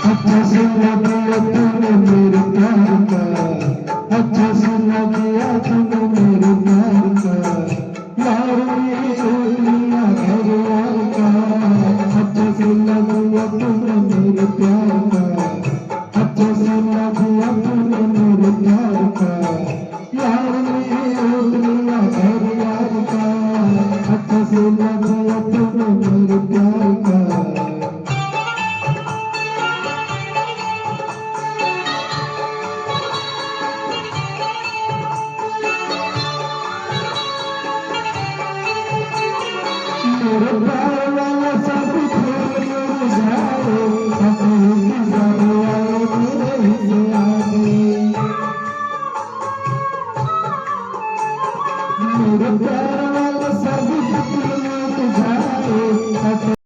अच्छा सुना दिया तूने मेरे प्यार का, अच्छा सुना दिया तूने मेरे प्यार का, यार ये दुनिया घर यार का। अच्छा सुना दिया तूने मेरे प्यार का, अच्छा सुना दिया तूने मेरे प्यार का, यार ये दुनिया घर यार का। अच्छा सुना दिया तूने मेरे प्यार का। मेरे प्यार वाला सब छोड़ जाए, अपनी जाने आए मेरे ही आगे। मेरे प्यार वाला सब छोड़ जाए।